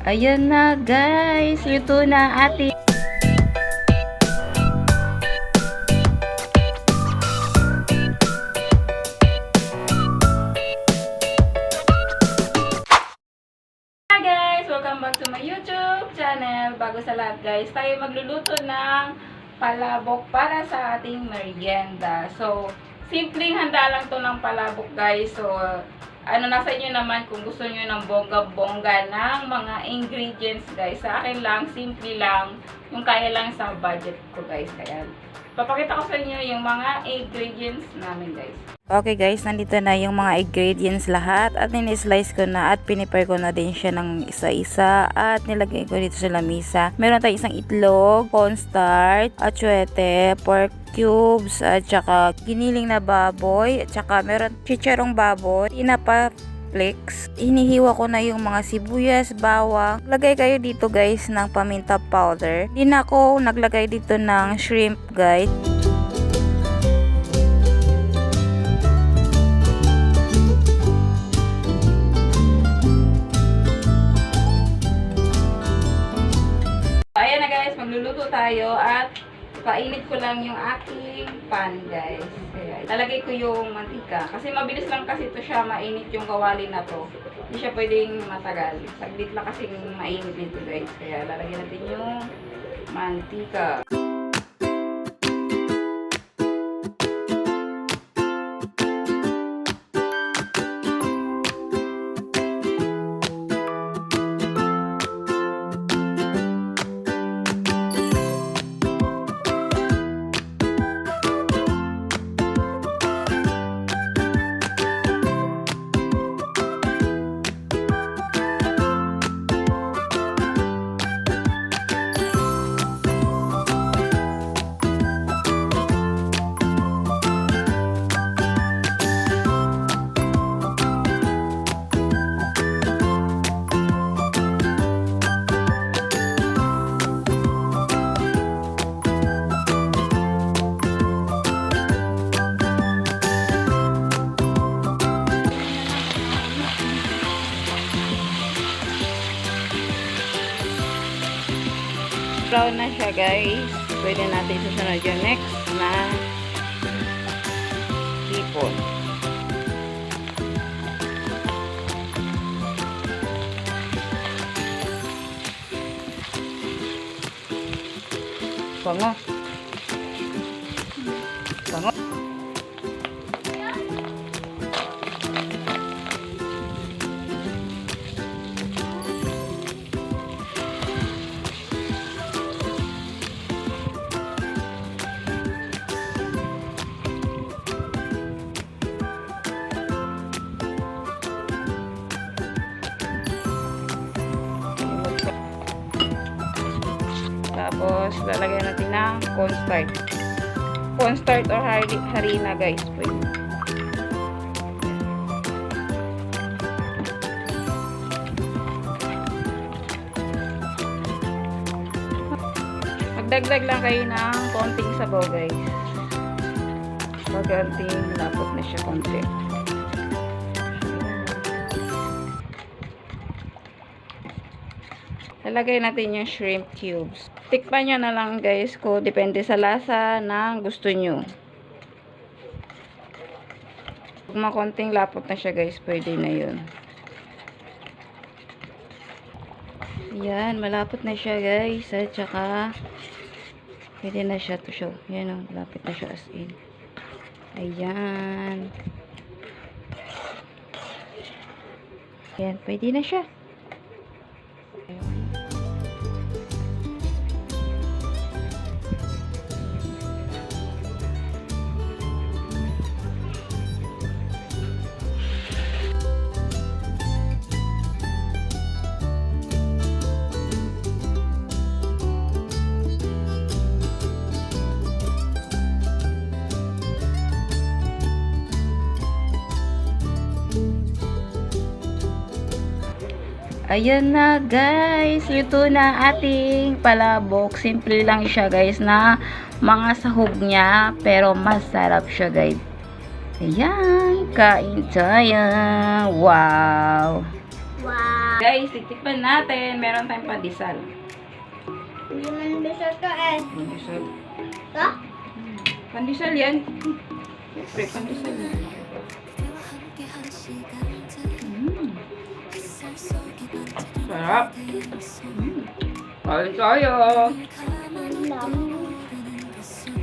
Ayan na guys, luto na ating guys, welcome back to my YouTube channel. Bago sa lahat guys, tayo magluluto ng palabok para sa ating merienda. So, simpleng handa lang to ng palabok guys. So, nasa inyo naman kung gusto nyo ng bongga-bongga ng mga ingredients guys. Sa akin lang, simple lang, yung kaya lang sa budget ko guys. Kaya, papakita ko sa inyo yung mga ingredients namin guys. Okay guys, nandito na yung mga ingredients lahat at in-slice ko na at pinipare ko na din siya ng isa-isa at nilagay ko dito sa lamisa. Meron tayong isang itlog, cornstarch, atsuete, pork cubes, at saka giniling na baboy, at saka meron chicharong baboy, tinapa flakes. Hinihiwa ko na yung mga sibuyas, bawang. Lagay kayo dito guys ng paminta powder. Di na ako naglagay dito ng shrimp guys. Ayan na guys, magluluto tayo at painit ko lang yung aking pan guys. Kaya, lalagay ko yung mantika. Kasi mabilis lang kasi ito siya mainit yung kawali na to. Hindi siya pwedeng matagal. Saglit lang kasi mainit nito guys. Kaya lalagyan natin yung mantika. Brown na siya guys. Pwede natin susunod yung next na hipon. Bango. Bango. Tapos, lalagyan natin ng cornstarch. Cornstarch or harina guys. Pwede. Magdagdag lang kayo ng konting sabaw guys. Paganting lapot na siya konti. Lalagay natin yung shrimp cubes. Tikpan nyo na lang guys kung depende sa lasa na gusto nyo. Kung makonting lapot na siya guys, pwede na yun. Yan, malapot na siya guys. At saka, pwede na siya to show. Yan o, malapit na siya as in. Ayan. Yan, pwede na siya. Ayan na guys, luto na ating palabok. Simple lang siya guys na mga sahog niya, pero masarap siya guys. Ayan, kain tayo. Wow! Wow! guys, titikman natin. Meron tayong pandesal. Hindi man bisa to eh. Pandesal. To? Pandesal yan. Pre, pandesal yan. Sarap. Kain tayo.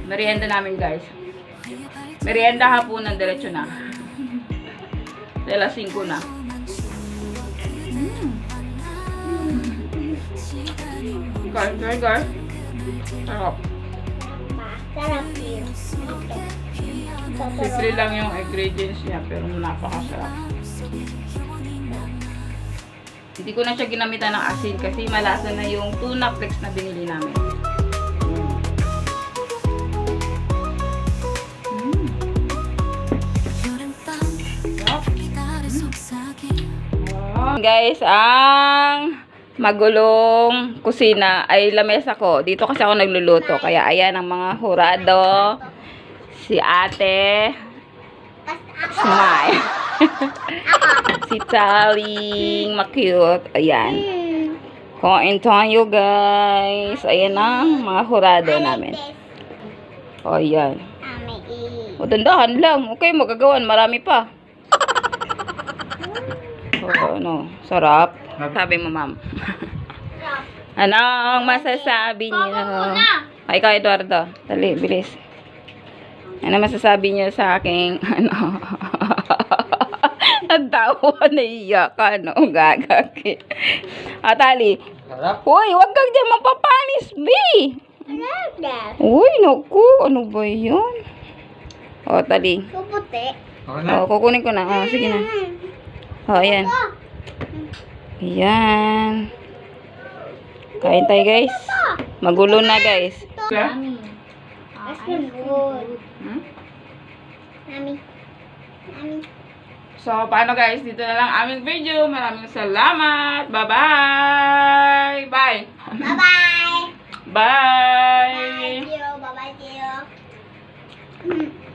Merienda namin, guys. Merienda hapunan, diretso na. Dahil 5 na. Kain tayo, guys. Sarap. Sarap yun. Simple lang yung ingredients niya, pero napakasarap. Hindi ko na siya ginamitan ng asin kasi malasa na yung tuna flakes na binili namin. Guys, ang magulong kusina ay lamesa ko. Dito kasi ako nagluluto. Kaya ayan ang mga hurado. Si ate. Smile. Si Taling. Makyut. Ayan. Kain tayo, guys. Ayan ang mga hurado namin. O, ayan. O, dandahan lang. Okay, magagawan. Marami pa. O, ano. Sarap. Sabi mo, ma'am. Anong masasabi niyo? Ay, ikaw, Eduardo. Dali, bilis. Ano masasabi niyo sa aking, ano? Ang tawa, naiyak ka, no? Gagaki. Atali. Uy, wag kang dyan mapapanis, B! Uy, naku. Ano ba yun? O, tali. Puputi. O, kukunin ko na. O, sige na. O, ayan. Ayan. Kain tayo, guys. Magulo na, guys. That's good. Mami. So, paano, guys? Dito na lang aming video. Maraming salamat. Bye-bye. Bye. Bye-bye. Bye. Bye-bye. Bye-bye.